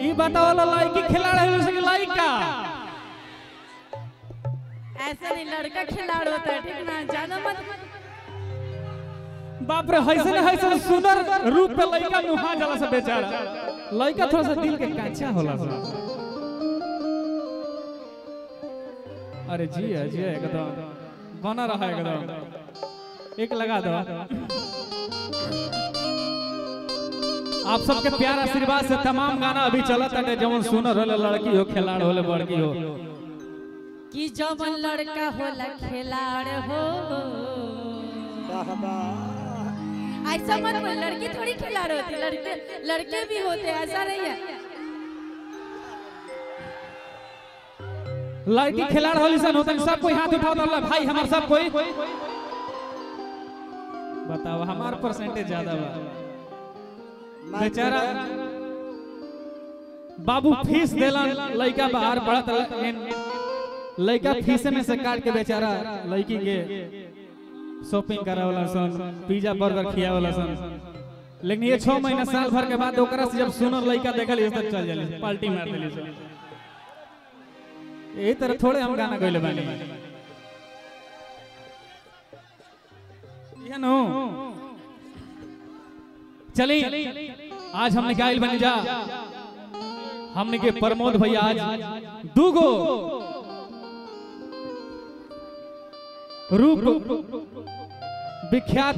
ये बताओ लड़की खिलाड़ी है कि लड़का? ऐसा नहीं, लड़का खिलाड़ी होता है, ठीक ना? ज्यादा मत। बाप रे, हैसन सुंदर रूप पे लड़का मुहा जाला से बेचारा। लड़का थोड़ा सा दिल के कांचा होला सा। अरे जी एकदम बना रहा है एकदम। एक लगा दो। आप सबके प्यार आशीर्वाद से तमाम गाना अभी चलत है, जवन सुनर होले लड़की हो, खिलाड़ होले बड़की हो, कि जवन लड़का होला खिलाड़ हो। ऐसा मत बोल, लड़की थोड़ी खिलाड़ होती, लड़के भी होते, ऐसा नहीं है। लड़की खिलाड़ होली सन होता है, सब कोई हाथ उठाओ तो भाई हमार सब कोई बताओ, हमार परसेंटेज ज्यादा बा। बेचारा बाबू फीस देलन, लड़का बाहर पढ़त, लड़का फीस में से काट के बेचारा लड़की के शॉपिंग करावला सन, पिज्जा बर्गर खियावला सन। लेकिन ये 6 महीना साल भर के बाद ओकरा से जब सुनर लड़का देखल तब चल जाली, पार्टी मार देली सन। यही तरह थोड़े हम गाना गइले बानी। ये नो चली आज हमने गाइल बन जा, हमने के प्रमोद भैया आज दूगो रूप विख्यात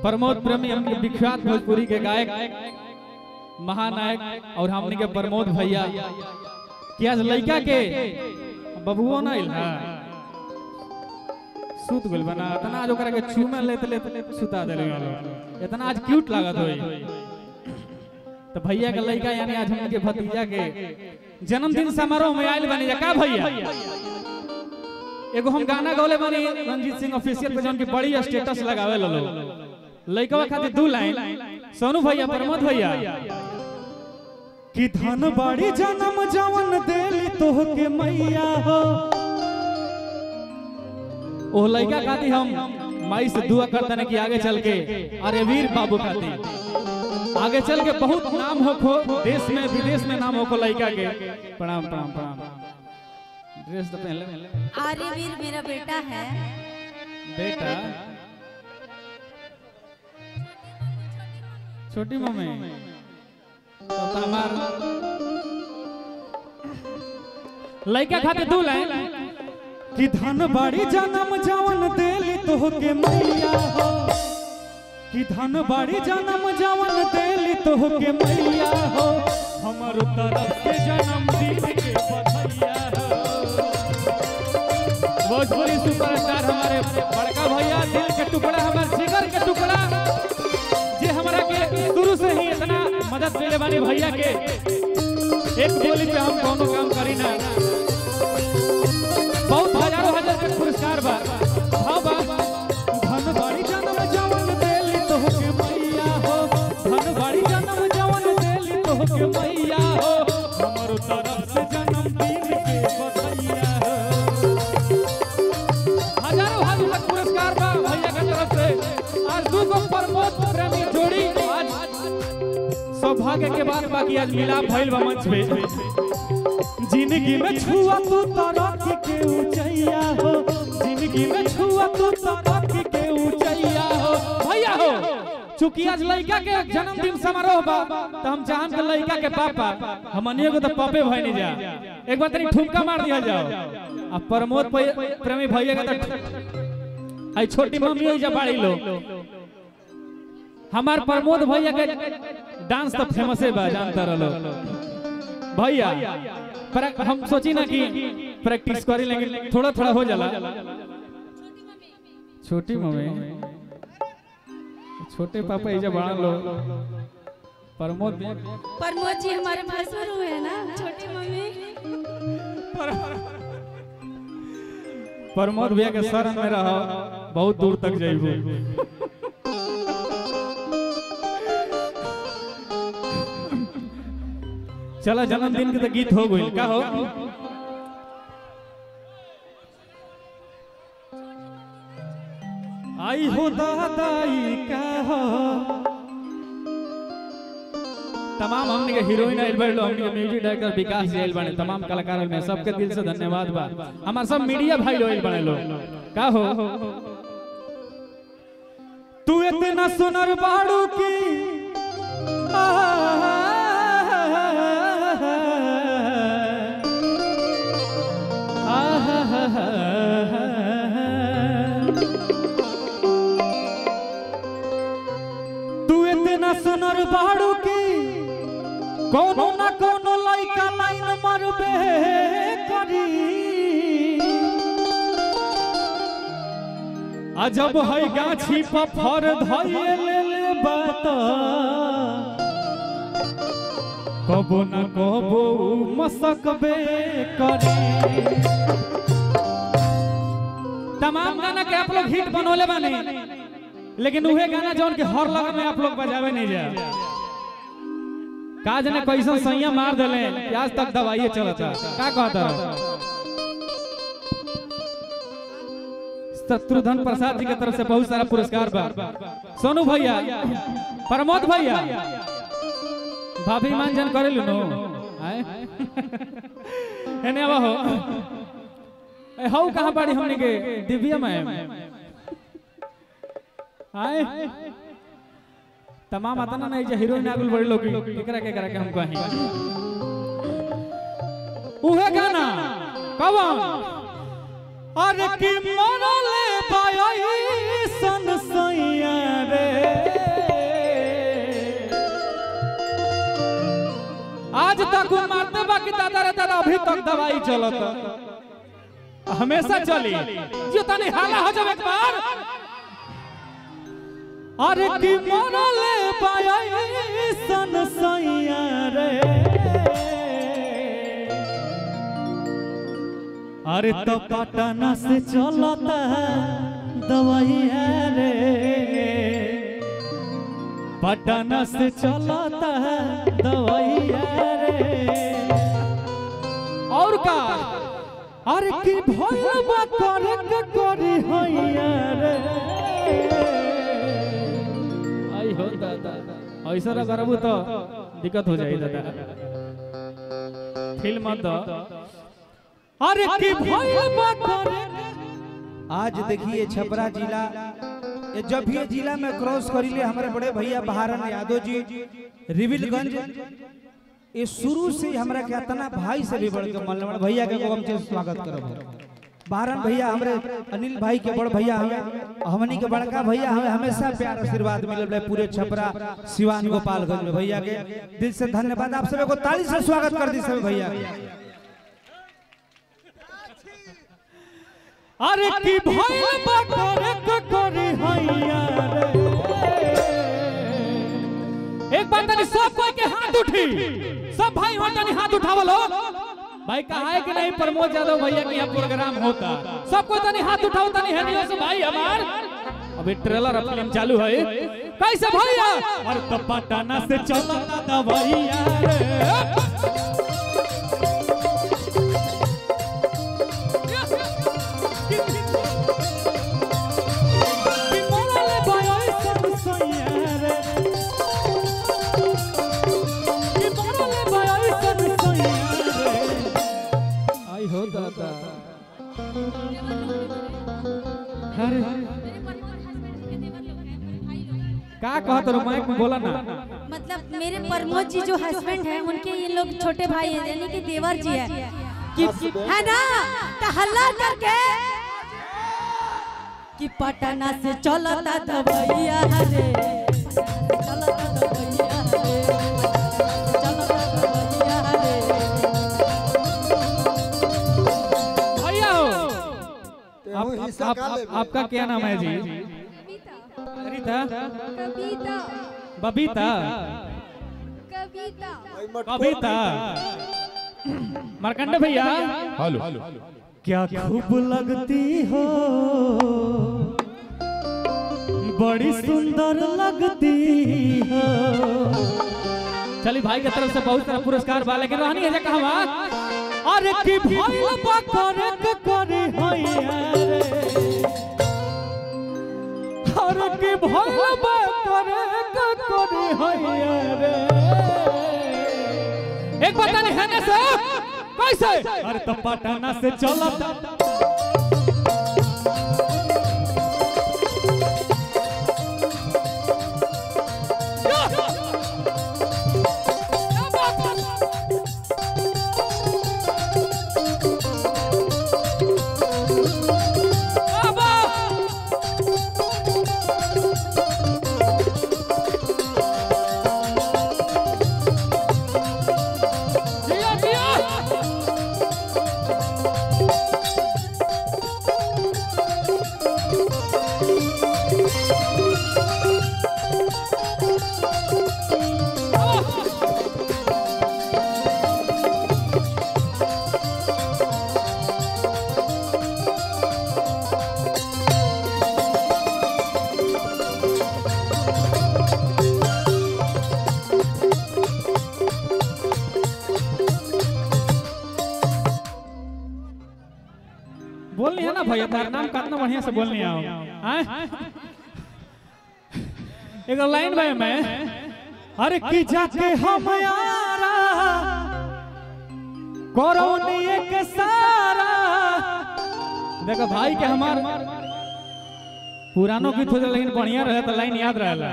प्रमोद प्रेमी, हमने विख्यात भोजपुरी के गायक महानायक और हमने के प्रमोद भैया कि आज लड़का के बबुओ ना इल सूत गुल बना इतना आज ओकरा के चूमा लेते सुता देले वाला, इतना आज क्यूट लागत होई। तो भैया के लड़का यानी आज हमने के भतीजा के जन्मदिन समारोह में आइल बनी का भैया। एगो हम गाना गौले बनी रंजीत सिंह ऑफिशियल पे, जौन की बड़ी स्टेटस लगावे लो लड़का खातिर 2 लाइन सोनू भैया प्रमोद भैया कि धन बाड़ी जन्म जवन देली तोहके मैया हो। ओ लड़का खातिर हम माई से दुआ करते हैं कि आगे चल के, अरे वीर बाबू खातिर आगे चल के बहुत नाम हो खो, देश में विदेश में नाम हो को लड़का के। प्रणाम प्रणाम प्रणाम। ड्रेस तो पहन ले। अरे वीर मेरा बेटा है। बेटा छोटी मम्मी तो हमार लड़का खातिर 2 लाइन कि धन बाड़ी जन्म जवन देली तोहके मैया हो, कि धन बाड़ी जन्म जवन देली तोहके मैया हो, हमर तरफ से जन्मदिन के बधाइया हो। भोजपुरी सुपरस्टार हमारे बड़का भैया, दिल के टुकड़ा, हमारे जिगर के टुकड़ा, जे हमरा के शुरू से ही इतना मदद मिले वाली भैया के एक बोली पे हम कोनो काम करी ना, बहुत हजारों हजार के पुरस्कार बा। हाँ बा, धन बाड़ी जन्म जवन देली तोहके मैया हो, धन बाड़ी जन्म जवन देली तोहके मैया हो, हमर तरफ से जन्मदिन के बधाइया हो। हजारों हजार के पुरस्कार बा भैया के तरफ से। आज दूगो प्रमोद प्रेमी जोड़ी, आज सौभाग्य के बाद बाकी आज मिलाप भइल बा मंच पे। जिंदगी में छुआ तू तरक्की के ऊंचैया हो, जिंदगी में छुआ तू तरक्की के ऊंचैया हो भैया हो। चूंकि आज लड़का के जन्मदिन समारोह बा तो हम चाहम के लड़का के पापा हमनियो को तो पापे भाई नहीं जा, एक बार तनी ठुमका मार दिया जाओ। अब प्रमोद प्रेमी भैया का तो आई छोटी मम्मी हो जा बाड़ी लो, हमार प्रमोद भैया के डांस तो फेमस है बा, जानता रहो भैया। पर हम सोची ना कि प्रैक्टिस करी, लेकिन थोड़ा थोड़ा हो जाला। छोटी मम्मी छोटे पापा इजा बड़ा लो, प्रमोद जी हमारे भसुर हुए हैं ना, छोटी मम्मी। प्रमोद भैया के शरण में रहो, बहुत दूर तक जाइबो। चला जन्मदिन के तो गीत हो गई का हो। आई हो दादाई का हो, तमाम हमने के हीरोइन आइल बड़े हमने के म्यूजिक डायरेक्टर विकास जी आइल बने तमाम कलाकार में सबके दिल से धन्यवाद बा। हमार सब मीडिया भाई लोग आइल बने लोग का हो तू इतना सुनर बाड़ू की तू इतना सुनर बाड़ू की कोनो ना कोनो लइका लाइन मरबे करी अजब है गाछी पर फर धइए ले बात कबो न कबो मसकबे करी। तमाम गाना के आप लोग हिट बनोले बानी लेकिन उहे गाना जौन के हर लगा में आप लोग बजावे नहीं जा काज ने कैसा सैया मार देले आज तक दवाई चलता का कहता शत्रुघ्न प्रसाद जी की तरफ से बहुत सारा पुरस्कार बा। सोनू भैया प्रमोद भैया भाभी मान जन करे लो आए एने आवा हो ए हाउ कहां बाड़ी हमने के दिव्या मैम आए तमाम आता ना जे हीरोइन आगुल बड़े लोग केकरा के हम कहीं उहे गाना कवन अरे की मरले पाई सन सैया रे आज तक मारते बाकी दादा रे दादा अभी तक दवाई चलत हमेशा चली जो तनी हाला हो जावे एक बार अरे की मरले पाई सन सैया रे अरे तो पटना से चलता दवाइया रे पटना से चलता दवाइया रे और का अरे की भइलबा करे के करी हैया रे आई हो दादा ऐसा करबू तो दिक्कत हो जाई दादा फिल्म मत दो अरे की भइलबा करे आज देखिए छपरा जिला जब भी ये जिला में क्रॉस करीले हमारे बड़े भैया बहारन यादव जी रिविलगंज ये शुरू से हमरा के इतना भाई से भी बढ़ के मन भैया के हम स्वागत करब बहारन भैया हमरे अनिल भाई के बड़ भैया हमें हमनी के बड़का भैया हमें हमेशा प्यार आशीर्वाद मिलल पूरे छपरा सिवान गोपालगंज में भैया के दिल से धन्यवाद। आप सबको ताली से स्वागत कर दी सब भैया। अरे की भइलबा करे के करी हैया रे एक बार तनी सब कोई के हाथ उठी सब भाई हो तनी हाथ उठावलो भाई कहा है कि नहीं प्रमोद यादव भैया के यहाँ प्रोग्राम होता सब कोई तनी हाथ उठाओ तनी हेनियो से भाई हमार अभी ट्रेलर फिल्म चालू है कैसे भैया अरे तो पटना से चलता दवाइया रे क्या कहते हो माइक में बोला ना मतलब मेरे प्रमोद जी जो हस्बैंड हैं उनके ये लोग छोटे भाई हैं यानी कि देवर जी है कि है ना तो हल्ला करके कि पटना से चलता दवाइया रे चलता दवाइया रे चलता दवाइया रे भैया आपका क्या नाम है जी? कविता कविता बबीता कविता कविता मार्कंडे भैया हेलो क्या खूब लगती हो बड़ी सुंदर लगती हो। चलिए भाई की तरफ से बहुत सारा पुरस्कार बा लेकिन रहनी है कहवा अरे की भइलबा करे के करी हैया रे अरे की भइलबा करे के करी हैया रे एक पता नहीं है से कैसे अरे तो पटना से चलता बोलनी है ना भैया तार नाम कितना बढ़िया से बोलनी है एक लाइन में मैं अरे की जाके हम यारा करौनी एक सारा देखो भाई के हमार पुरानो गीत हो जाए लेकिन बढ़िया रहे तो लाइन याद रहेला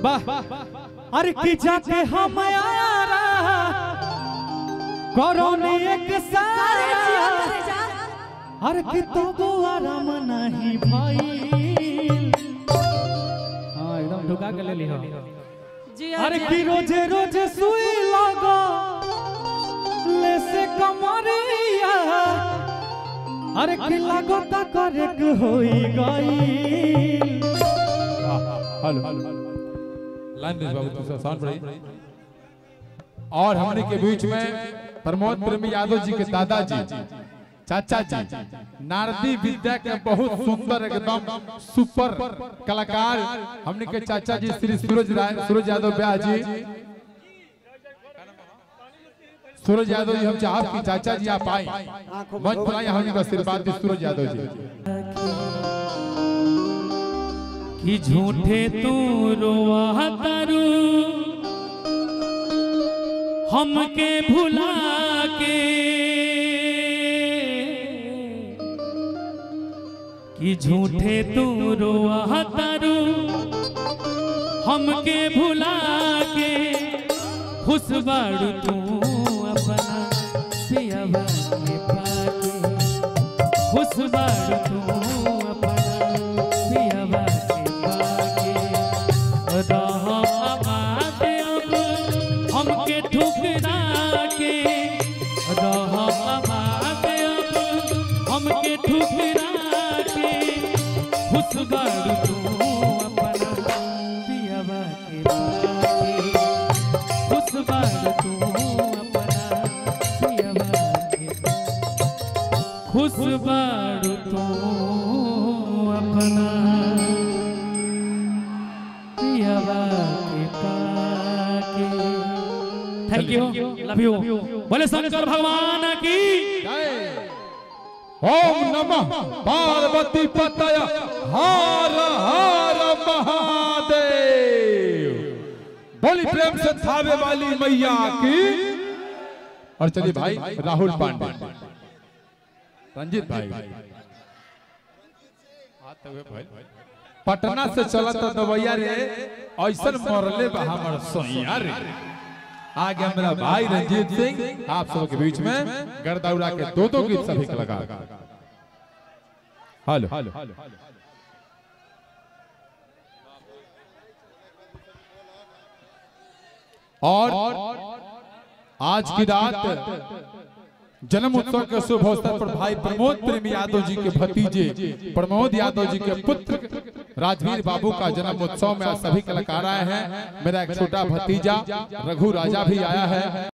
वाह अरे की जाके हम यारा करौनी एक सारा अरे कि तो आराम नहीं भाई हाँ एकदम ढुका के ले ली हो अरे कि रोजे रोजे सुई लगा ले से कमरिया अरे कि लागो ता करे के होई गई हेलो लाइन दे बाबू तुझे आसान पड़ी और हमने के बीच में प्रमोद प्रेमी यादव जी के दादाजी चाचा जी नारदी विद्या के बहुत सुंदर एकदम सुपर कलाकार हमने के चाचा जी श्री सूरज यादव ब्याह जी सूरज यादव जी हम चाहत कि चाचा जी आप आए मंच पर आए हमने का आशीर्वाद दी सूरज यादव जी कि झूठे तू रोवा तारू हमके भुला के कि झूठे तू रोवा तारू हमके भुला के खुश बाड़ू तू अपना पियवा के पाके खुश बाड़ू तू अपना पियवा के पाके रहा आबाद अब हमके ठुकरा के रहा आबाद अब हमके ठुकरा के खुश बाड़ू तू अपना पियवा के पाके खुश बाड़ू तू अपना पियवा के खुश बाड़ू तू अपना पियवा के पाके थैंक यू लव यू बोले शंकर भगवान की ओम नमः पार्वती पतय हर हर महादेव बोली प्रेम से थावे वाली मैया की। और चलिए भाई राहुल पांडे रंजीत भाई पटना से चला तो दवैया रे ऐसा मरले बा हमर सोइया रे आगे मेरा भाई रंजीत सिंह आप सब के बीच में गर्दाउड़ा के दो गीत सभी को लगा। हेलो और आज की रात जन्म उत्सव के शुभ अवसर पर भाई प्रमोद प्रेमी यादव जी के भतीजे प्रमोद यादव जी के पुत्र राजवीर बाबू का जन्म उत्सव में आज सभी कलाकार आए हैं। मेरा एक छोटा भतीजा रघु राजा भी आया है।